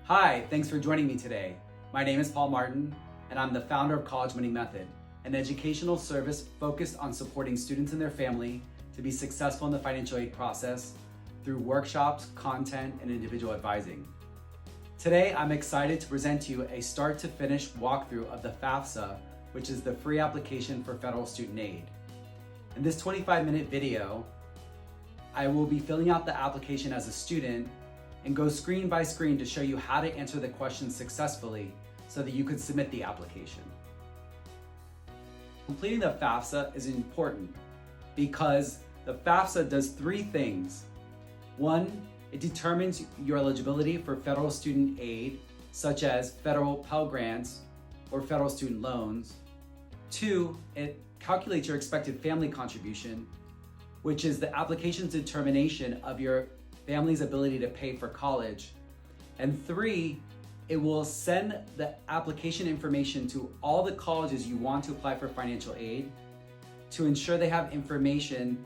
Hi, thanks for joining me today. My name is Paul Martin, and I'm the founder of College Winning Method, an educational service focused on supporting students and their family to be successful in the financial aid process through workshops, content, and individual advising. Today, I'm excited to present to you a start to finish walkthrough of the FAFSA, which is the free application for federal student aid. In this 25-minute video, I will be filling out the application as a student and go screen by screen to show you how to answer the questions successfully so that you can submit the application. Completing the FAFSA is important because the FAFSA does three things. One, it determines your eligibility for federal student aid, such as federal Pell Grants or federal student loans. Two, it calculates your expected family contribution, which is the application's determination of your family's ability to pay for college. And three, it will send the application information to all the colleges you want to apply for financial aid to ensure they have information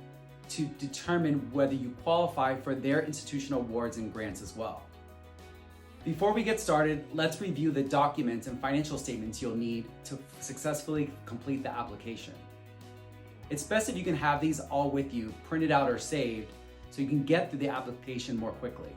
to determine whether you qualify for their institutional awards and grants as well. Before we get started, let's review the documents and financial statements you'll need to successfully complete the application. It's best if you can have these all with you, printed out or saved, so you can get through the application more quickly.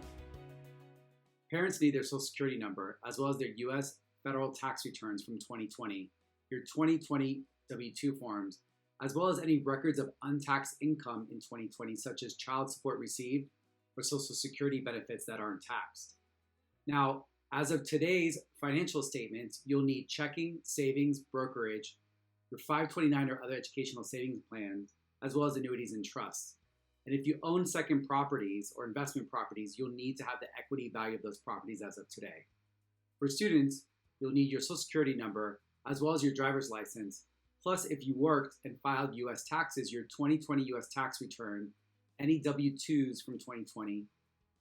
Parents need their Social Security number, as well as their U.S. federal tax returns from 2020, your 2020 W-2 forms, as well as any records of untaxed income in 2020, such as child support received or Social Security benefits that aren't taxed. Now, as of today's financial statements, you'll need checking, savings, brokerage, your 529 or other educational savings plans, as well as annuities and trusts. And if you own second properties or investment properties, you'll need to have the equity value of those properties as of today. For students, you'll need your Social Security number, as well as your driver's license. Plus, if you worked and filed U.S. taxes, your 2020 U.S. tax return, any W-2s from 2020.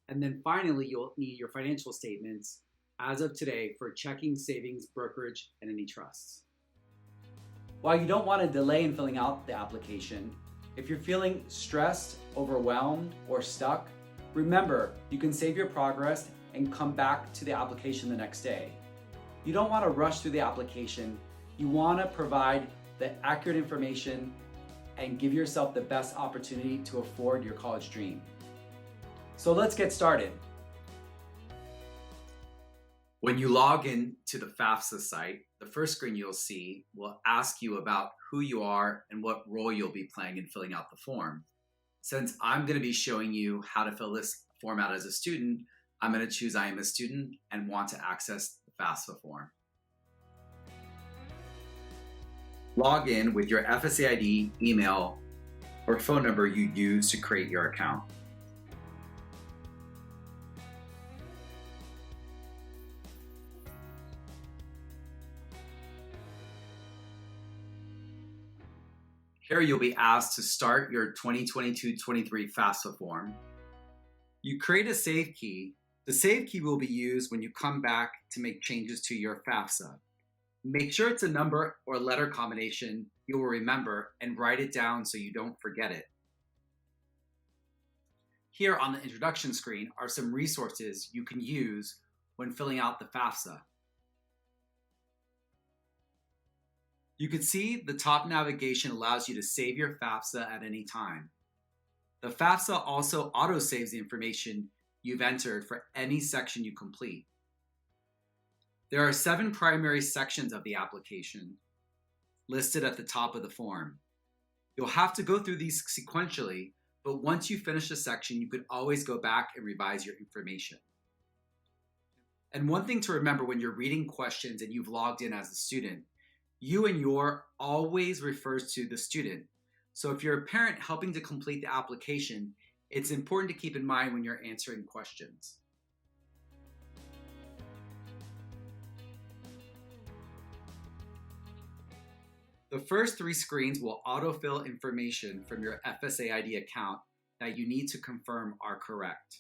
And then finally, you'll need your financial statements as of today for checking, savings, brokerage, and any trusts. While you don't want to delay in filling out the application, if you're feeling stressed, overwhelmed, or stuck, remember, you can save your progress and come back to the application the next day. You don't want to rush through the application. You want to provide the accurate information and give yourself the best opportunity to afford your college dream. So let's get started. When you log in to the FAFSA site, the first screen you'll see will ask you about who you are and what role you'll be playing in filling out the form. Since I'm going to be showing you how to fill this form out as a student, I'm going to choose I am a student and want to access the FAFSA form. Log in with your FSA ID, email, or phone number you use to create your account. Here you'll be asked to start your 2022-23 FAFSA form. You create a save key. The save key will be used when you come back to make changes to your FAFSA. Make sure it's a number or letter combination you will remember and write it down so you don't forget it. Here on the introduction screen are some resources you can use when filling out the FAFSA. You can see the top navigation allows you to save your FAFSA at any time. The FAFSA also auto-saves the information you've entered for any section you complete. There are 7 primary sections of the application listed at the top of the form. You'll have to go through these sequentially, but once you finish a section, you could always go back and revise your information. And one thing to remember when you're reading questions and you've logged in as a student, you and your always refers to the student. So if you're a parent helping to complete the application, it's important to keep in mind when you're answering questions. The first 3 screens will autofill information from your FSA ID account that you need to confirm are correct.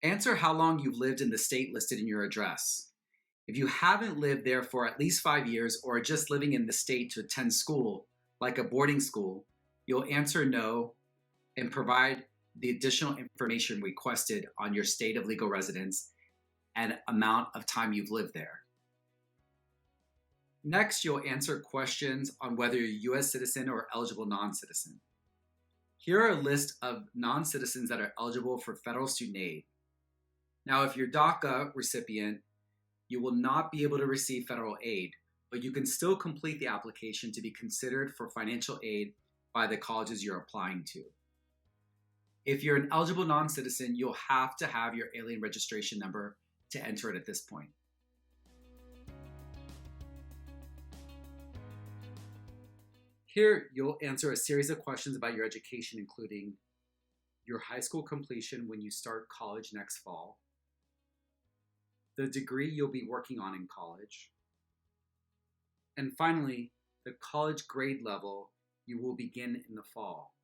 Answer how long you've lived in the state listed in your address. If you haven't lived there for at least 5 years or are just living in the state to attend school, like a boarding school, you'll answer no and provide the additional information requested on your state of legal residence and amount of time you've lived there. Next, you'll answer questions on whether you're a U.S. citizen or eligible non-citizen. Here are a list of non-citizens that are eligible for federal student aid. Now, if you're DACA recipient, you will not be able to receive federal aid, but you can still complete the application to be considered for financial aid by the colleges you're applying to. If you're an eligible non-citizen, you'll have to have your alien registration number to enter it at this point. Here, you'll answer a series of questions about your education, including your high school completion when you start college next fall, the degree you'll be working on in college, and finally, the college grade level you will begin in the fall.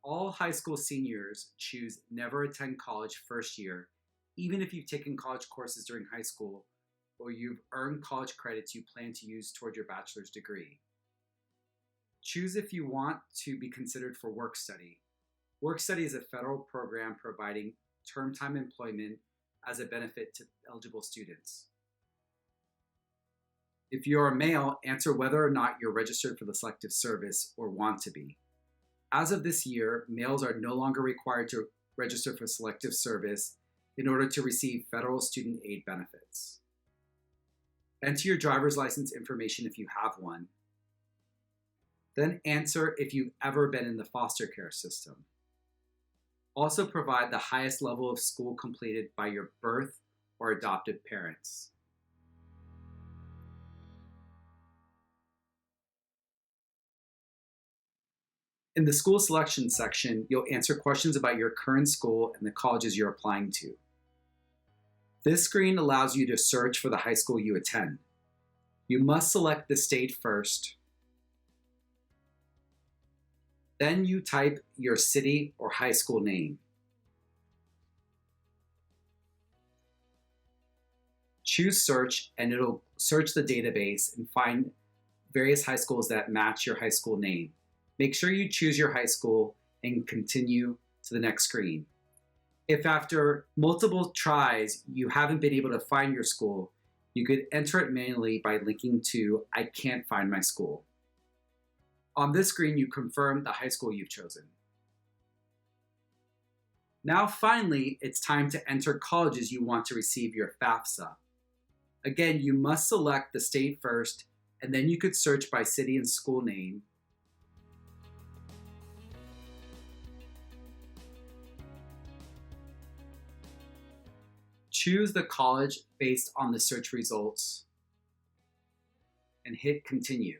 All high school seniors choose never attend college first year, even if you've taken college courses during high school or you've earned college credits you plan to use toward your bachelor's degree. Choose if you want to be considered for work study. Work study is a federal program providing term time employment as a benefit to eligible students. If you're a male, answer whether or not you're registered for the Selective Service or want to be. As of this year, males are no longer required to register for Selective Service in order to receive federal student aid benefits. Enter your driver's license information if you have one. Then answer if you've ever been in the foster care system. Also provide the highest level of school completed by your birth or adopted parents. In the school selection section, you'll answer questions about your current school and the colleges you're applying to. This screen allows you to search for the high school you attend. You must select the state first. Then you type your city or high school name. Choose search and it'll search the database and find various high schools that match your high school name. Make sure you choose your high school and continue to the next screen. If after multiple tries you haven't been able to find your school, you could enter it manually by linking to "I can't find my school." On this screen, you confirm the high school you've chosen. Now finally, it's time to enter colleges you want to receive your FAFSA. Again, you must select the state first, and then you could search by city and school name. Choose the college based on the search results and hit continue.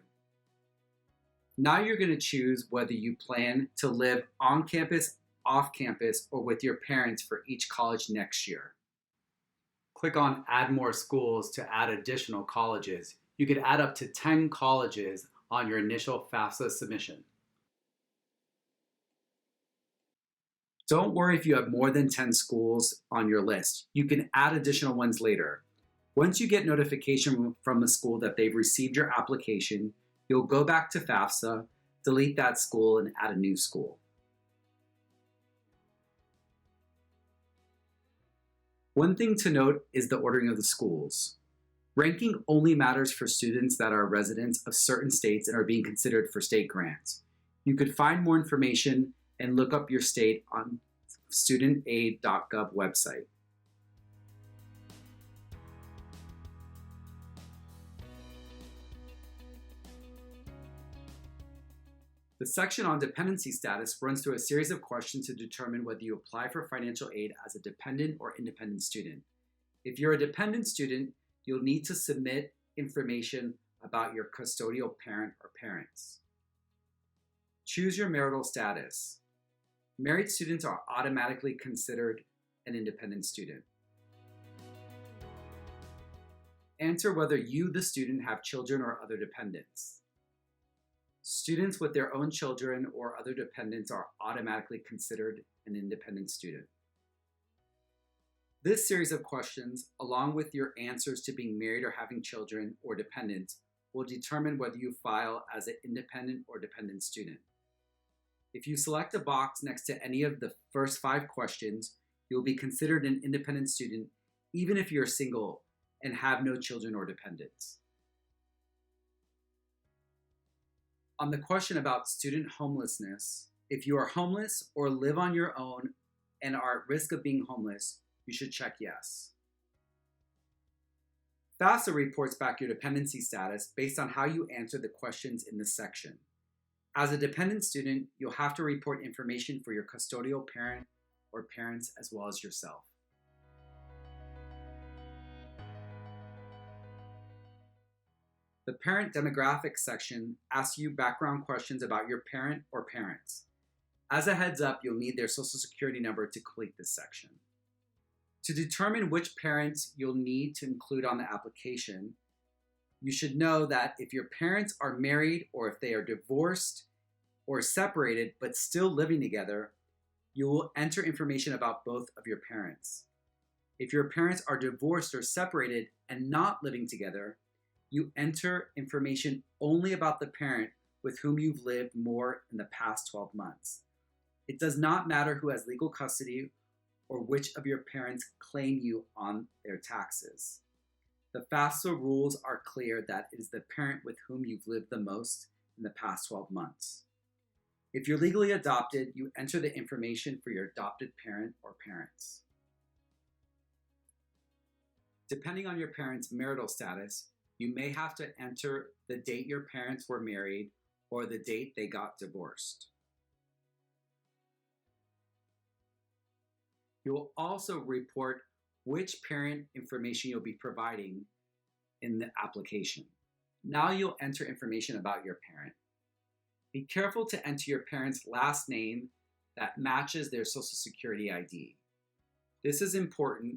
Now you're going to choose whether you plan to live on campus, off campus, or with your parents for each college next year. Click on Add More Schools to add additional colleges. You could add up to 10 colleges on your initial FAFSA submission. Don't worry if you have more than 10 schools on your list. You can add additional ones later. Once you get notification from the school that they've received your application, you'll go back to FAFSA, delete that school, and add a new school. One thing to note is the ordering of the schools. Ranking only matters for students that are residents of certain states and are being considered for state grants. You could find more information and look up your state on studentaid.gov website. The section on dependency status runs through a series of questions to determine whether you apply for financial aid as a dependent or independent student. If you're a dependent student, you'll need to submit information about your custodial parent or parents. Choose your marital status. Married students are automatically considered an independent student. Answer whether you, the student, have children or other dependents. Students with their own children or other dependents are automatically considered an independent student. This series of questions, along with your answers to being married or having children or dependents, will determine whether you file as an independent or dependent student. If you select a box next to any of the first 5 questions, you'll be considered an independent student even if you're single and have no children or dependents. On the question about student homelessness, if you are homeless or live on your own and are at risk of being homeless, you should check yes. FAFSA reports back your dependency status based on how you answer the questions in this section. As a dependent student, you'll have to report information for your custodial parent or parents as well as yourself. The parent demographics section asks you background questions about your parent or parents. As a heads up, you'll need their social security number to complete this section. To determine which parents you'll need to include on the application, you should know that if your parents are married or if they are divorced or separated but still living together, you will enter information about both of your parents. If your parents are divorced or separated and not living together, you enter information only about the parent with whom you've lived more in the past 12 months. It does not matter who has legal custody or which of your parents claim you on their taxes. The FAFSA rules are clear that it is the parent with whom you've lived the most in the past 12 months. If you're legally adopted, you enter the information for your adopted parent or parents. Depending on your parents' marital status, you may have to enter the date your parents were married or the date they got divorced. You will also report which parent information you'll be providing in the application. Now you'll enter information about your parent. Be careful to enter your parent's last name that matches their social security ID. This is important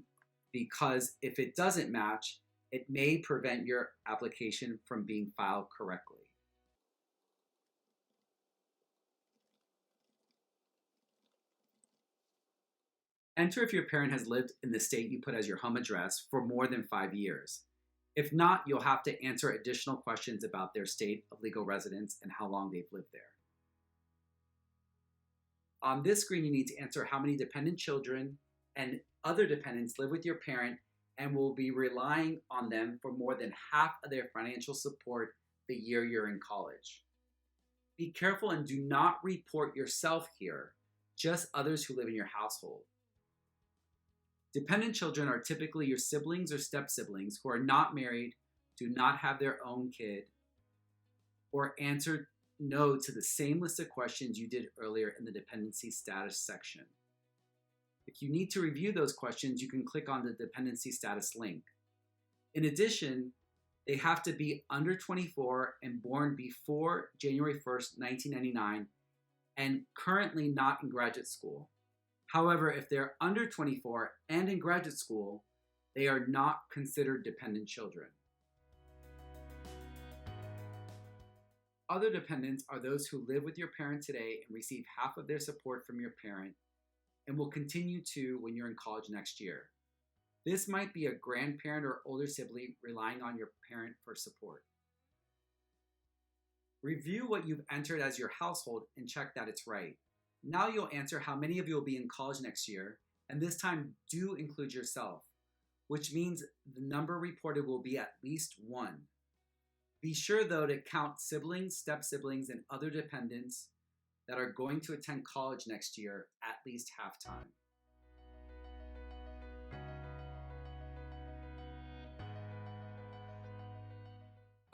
because if it doesn't match, it may prevent your application from being filed correctly. Enter if your parent has lived in the state you put as your home address for more than 5 years. If not, you'll have to answer additional questions about their state of legal residence and how long they've lived there. On this screen, you need to answer how many dependent children and other dependents live with your parent and will be relying on them for more than half of their financial support the year you're in college. Be careful and do not report yourself here, just others who live in your household. Dependent children are typically your siblings or step-siblings who are not married, do not have their own kid, or answer no to the same list of questions you did earlier in the dependency status section. If you need to review those questions, you can click on the dependency status link. In addition, they have to be under 24 and born before January 1st, 1999, and currently not in graduate school. However, if they're under 24 and in graduate school, they are not considered dependent children. Other dependents are those who live with your parent today and receive half of their support from your parent and will continue to when you're in college next year. This might be a grandparent or older sibling relying on your parent for support. Review what you've entered as your household and check that it's right. Now you'll answer how many of you will be in college next year, and this time do include yourself, which means the number reported will be at least 1. Be sure though to count siblings, step-siblings, and other dependents that are going to attend college next year at least half-time.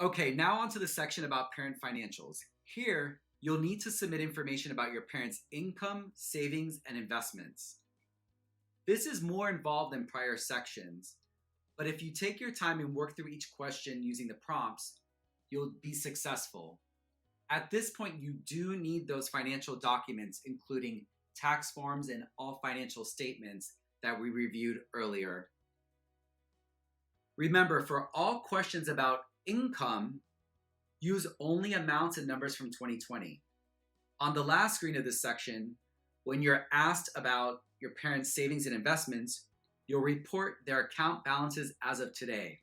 Okay, now on to the section about parent financials. Here, you'll need to submit information about your parents' income, savings, and investments. This is more involved than prior sections, but if you take your time and work through each question using the prompts, you'll be successful. At this point, you do need those financial documents, including tax forms and all financial statements that we reviewed earlier. Remember, for all questions about income, use only amounts and numbers from 2020. On the last screen of this section, when you're asked about your parents' savings and investments, you'll report their account balances as of today.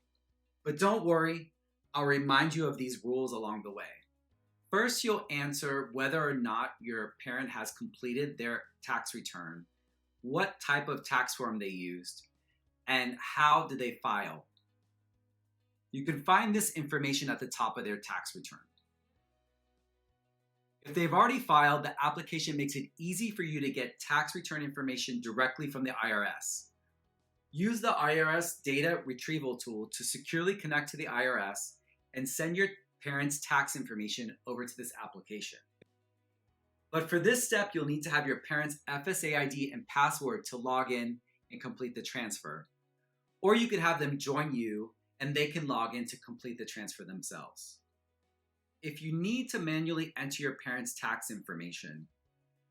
But don't worry, I'll remind you of these rules along the way. First, you'll answer whether or not your parent has completed their tax return, what type of tax form they used, and how did they file. You can find this information at the top of their tax return. If they've already filed, the application makes it easy for you to get tax return information directly from the IRS. Use the IRS data retrieval tool to securely connect to the IRS and send your parents' tax information over to this application. But for this step, you'll need to have your parents' FSA ID and password to log in and complete the transfer. Or you could have them join you and they can log in to complete the transfer themselves. If you need to manually enter your parents' tax information,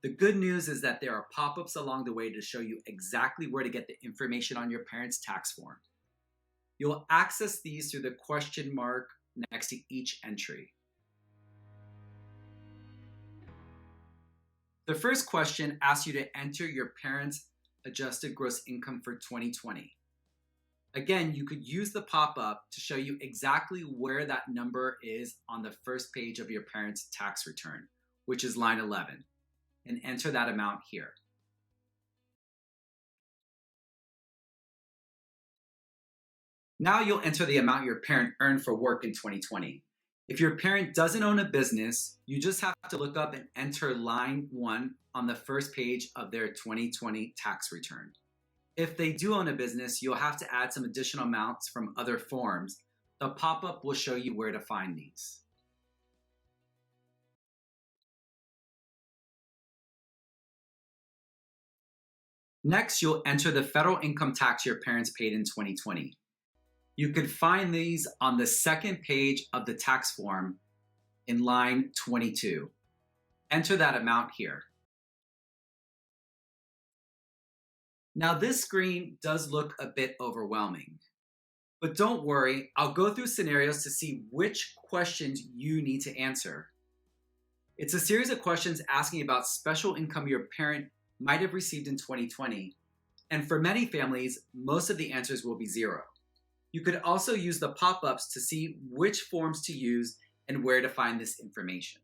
the good news is that there are pop-ups along the way to show you exactly where to get the information on your parents' tax form. You'll access these through the question mark next to each entry. The first question asks you to enter your parents' adjusted gross income for 2020. Again, you could use the pop-up to show you exactly where that number is on the first page of your parents' tax return, which is line 11, and enter that amount here. Now you'll enter the amount your parent earned for work in 2020. If your parent doesn't own a business, you just have to look up and enter line 1 on the first page of their 2020 tax return. If they do own a business, you'll have to add some additional amounts from other forms. The pop-up will show you where to find these. Next, you'll enter the federal income tax your parents paid in 2020. You could find these on the second page of the tax form in line 22. Enter that amount here. Now this screen does look a bit overwhelming, but don't worry, I'll go through scenarios to see which questions you need to answer. It's a series of questions asking about special income your parent might have received in 2020, and for many families, most of the answers will be 0. You could also use the pop-ups to see which forms to use and where to find this information.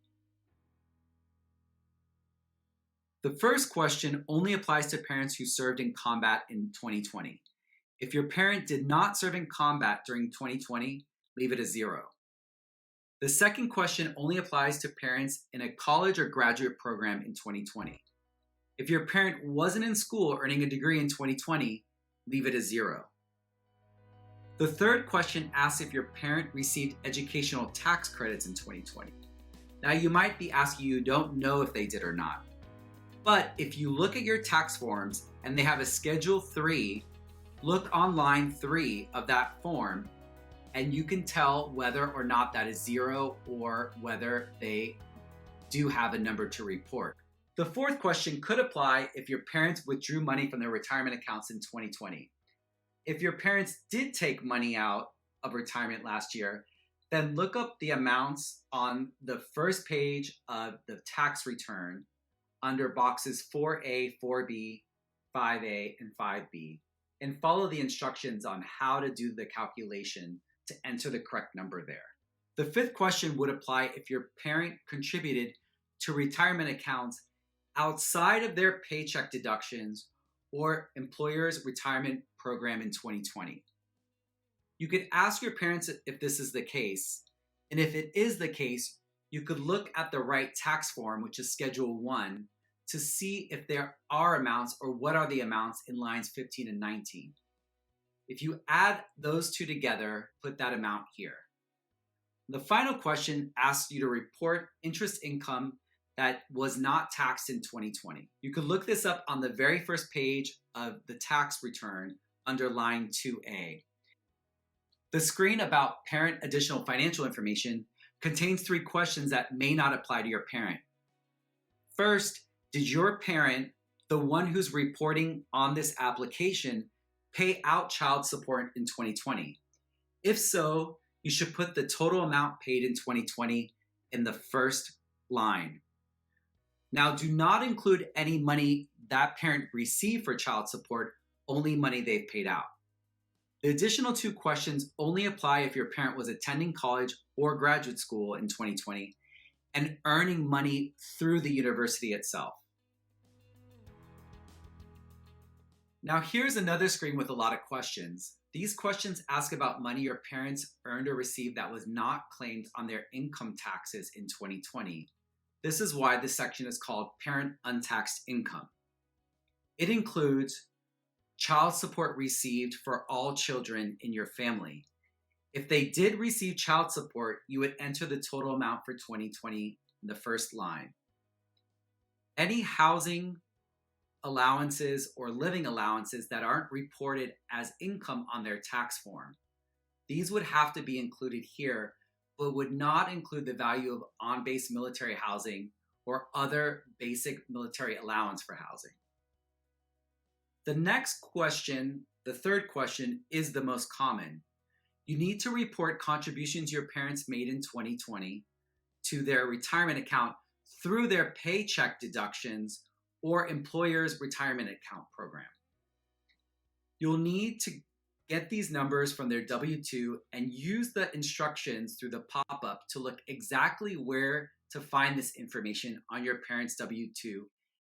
The first question only applies to parents who served in combat in 2020. If your parent did not serve in combat during 2020, leave it as 0. The second question only applies to parents in a college or graduate program in 2020. If your parent wasn't in school earning a degree in 2020, leave it as 0. The third question asks if your parent received educational tax credits in 2020. Now you might be asking, you don't know if they did or not. But if you look at your tax forms and they have a Schedule 3, look on line 3 of that form and you can tell whether or not that is 0 or whether they do have a number to report. The fourth question could apply if your parents withdrew money from their retirement accounts in 2020. If your parents did take money out of retirement last year, then look up the amounts on the first page of the tax return under boxes 4A, 4B, 5A, and 5B, and follow the instructions on how to do the calculation to enter the correct number there. The fifth question would apply if your parent contributed to retirement accounts outside of their paycheck deductions or employer's retirement program in 2020. You could ask your parents if this is the case, and if it is the case, you could look at the right tax form, which is Schedule 1, to see if there are amounts or what are the amounts in lines 15 and 19. If you add those two together, put that amount here. The final question asks you to report interest income that was not taxed in 2020. You could look this up on the very first page of the tax return under line 2A. The screen about parent additional financial information contains 3 questions that may not apply to your parent. First, did your parent, the one who's reporting on this application, pay out child support in 2020? If so, you should put the total amount paid in 2020 in the first line. Now, do not include any money that parent received for child support, only money they've paid out. The additional 2 questions only apply if your parent was attending college or graduate school in 2020 and earning money through the university itself. Now here's another screen with a lot of questions. These questions ask about money your parents earned or received that was not claimed on their income taxes in 2020. This is why this section is called Parent Untaxed Income. It includes child support received for all children in your family. If they did receive child support, you would enter the total amount for 2020 in the first line. Any housing allowances or living allowances that aren't reported as income on their tax form, these would have to be included here, but would not include the value of on-base military housing or other basic military allowance for housing. The next question, the third question, is the most common. You need to report contributions your parents made in 2020 to their retirement account through their paycheck deductions or employer's retirement account program. You'll need to get these numbers from their W-2 and use the instructions through the pop-up to look exactly where to find this information on your parents' W-2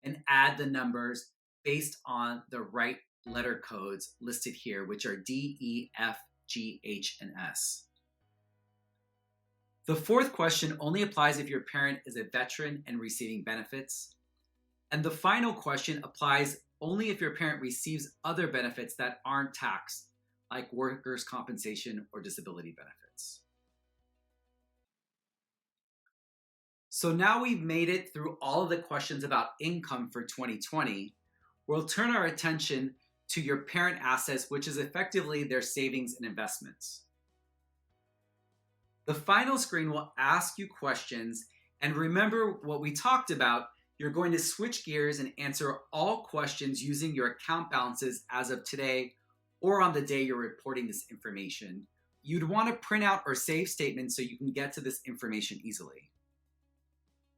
and add the numbers based on the right letter codes listed here, which are D, E, F, G, H, and S. The fourth question only applies if your parent is a veteran and receiving benefits. And the final question applies only if your parent receives other benefits that aren't taxed, like workers' compensation or disability benefits. So now we've made it through all of the questions about income for 2020. We'll turn our attention to your parent assets, which is effectively their savings and investments. The final screen will ask you questions, and remember what we talked about. You're going to switch gears and answer all questions using your account balances as of today or on the day you're reporting this information. You'd want to print out or save statements so you can get to this information easily.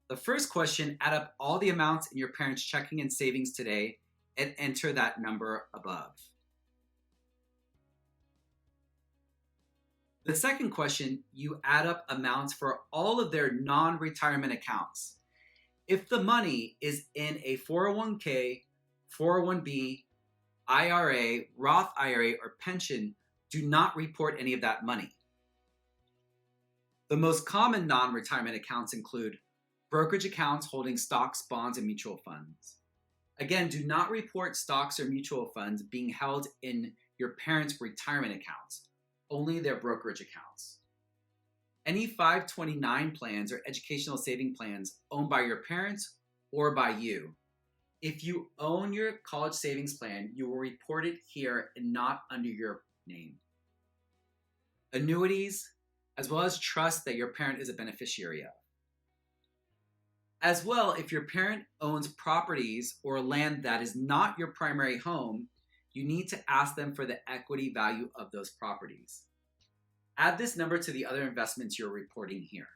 The first question, add up all the amounts in your parents' checking and savings today and enter that number above. The second question, you add up amounts for all of their non-retirement accounts. If the money is in a 401k, 401b, IRA, Roth IRA, or pension, do not report any of that money. The most common non-retirement accounts include brokerage accounts holding stocks, bonds, and mutual funds. Again, do not report stocks or mutual funds being held in your parents' retirement accounts, only their brokerage accounts. Any 529 plans or educational saving plans owned by your parents or by you. If you own your college savings plan, you will report it here and not under your name. Annuities, as well as trusts that your parent is a beneficiary of. As well, if your parent owns properties or land that is not your primary home, you need to ask them for the equity value of those properties. Add this number to the other investments you're reporting here.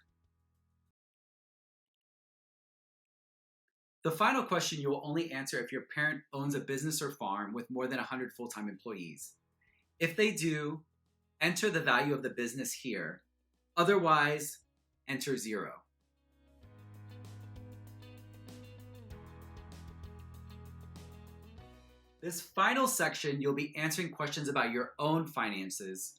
The final question you will only answer if your parent owns a business or farm with more than 100 full-time employees. If they do, enter the value of the business here. Otherwise, enter 0. This final section, you'll be answering questions about your own finances,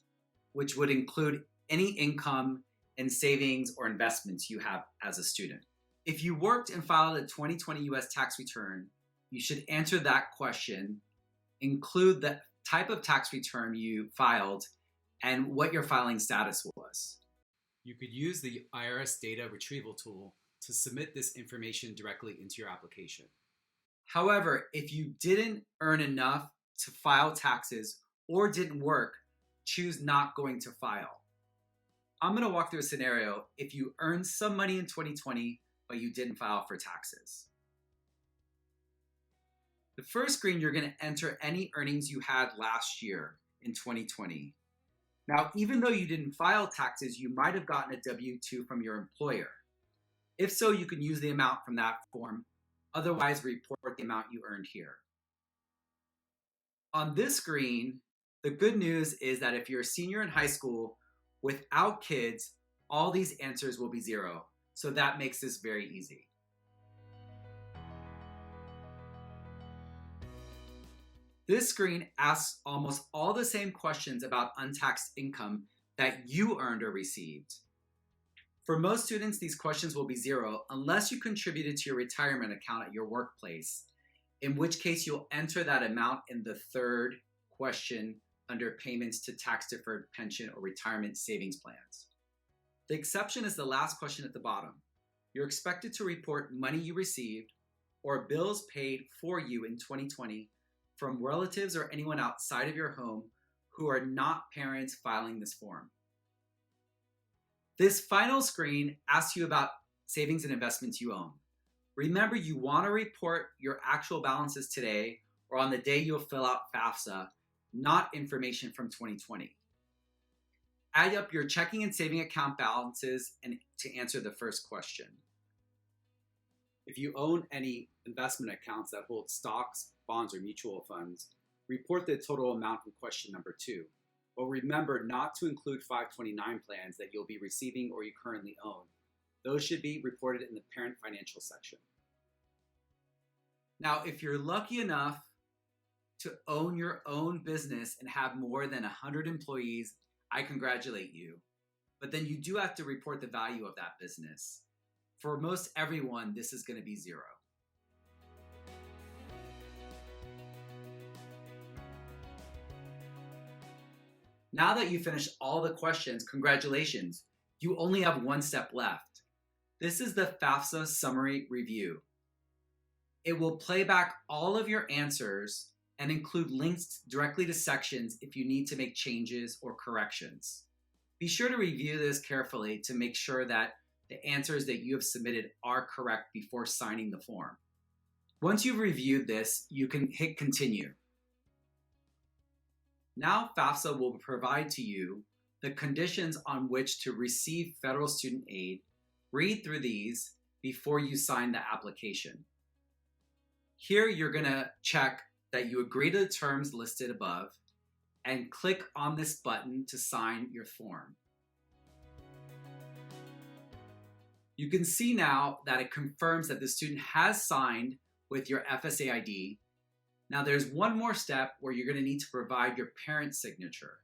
which would include any income and savings or investments you have as a student. If you worked and filed a 2020 U.S. tax return, you should answer that question, include the type of tax return you filed, and what your filing status was. You could use the IRS data retrieval tool to submit this information directly into your application. However, if you didn't earn enough to file taxes or didn't work, choose not going to file. I'm going to walk through a scenario if you earned some money in 2020, but you didn't file for taxes. The first screen, you're going to enter any earnings you had last year in 2020. Now, even though you didn't file taxes, you might have gotten a W-2 from your employer. If so, you can use the amount from that form. Otherwise, report the amount you earned here. On this screen, the good news is that if you're a senior in high school without kids, all these answers will be 0. So that makes this very easy. This screen asks almost all the same questions about untaxed income that you earned or received. For most students, these questions will be zero unless you contributed to your retirement account at your workplace, in which case you'll enter that amount in the third question under payments to tax-deferred pension or retirement savings plans. The exception is the last question at the bottom. You're expected to report money you received or bills paid for you in 2020 from relatives or anyone outside of your home who are not parents filing this form. This final screen asks you about savings and investments you own. Remember, you want to report your actual balances today or on the day you'll fill out FAFSA, not information from 2020. Add up your checking and saving account balances and to answer the first question. If you own any investment accounts that hold stocks, bonds, or mutual funds, report the total amount in question number 2. But remember not to include 529 plans that you'll be receiving or you currently own. Those should be reported in the parent financial section. Now, if you're lucky enough to own your own business and have more than 100 employees, I congratulate you. But then you do have to report the value of that business. For most everyone, this is going to be zero. Now that you finished all the questions, congratulations. You only have one step left. This is the FAFSA summary review. It will play back all of your answers and include links directly to sections if you need to make changes or corrections. Be sure to review this carefully to make sure that the answers that you have submitted are correct before signing the form. Once you've reviewed this, you can hit continue. Now FAFSA will provide to you the conditions on which to receive federal student aid. Read through these before you sign the application. Here you're going to check that you agree to the terms listed above and click on this button to sign your form. You can see now that it confirms that the student has signed with your FSA ID. Now there's one more step where you're going to need to provide your parent's signature.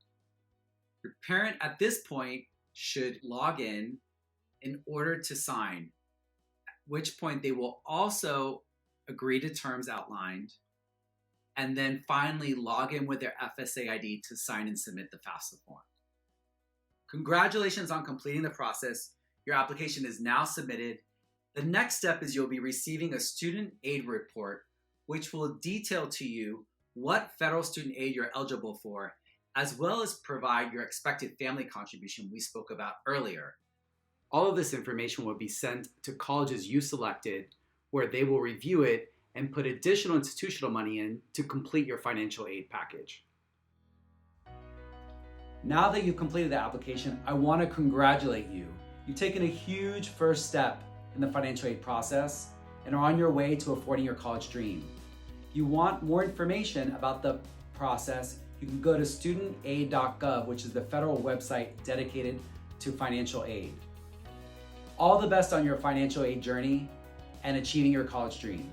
Your parent at this point should log in order to sign, at which point they will also agree to terms outlined, and then finally log in with their FSA ID to sign and submit the FAFSA form. Congratulations on completing the process. Your application is now submitted. The next step is you'll be receiving a student aid report, which will detail to you what federal student aid you're eligible for, as well as provide your expected family contribution we spoke about earlier. All of this information will be sent to colleges you selected, where they will review it and put additional institutional money in to complete your financial aid package. Now that you've completed the application, I want to congratulate you. You've taken a huge first step in the financial aid process and are on your way to affording your college dream. If you want more information about the process, you can go to studentaid.gov, which is the federal website dedicated to financial aid. All the best on your financial aid journey and achieving your college dream.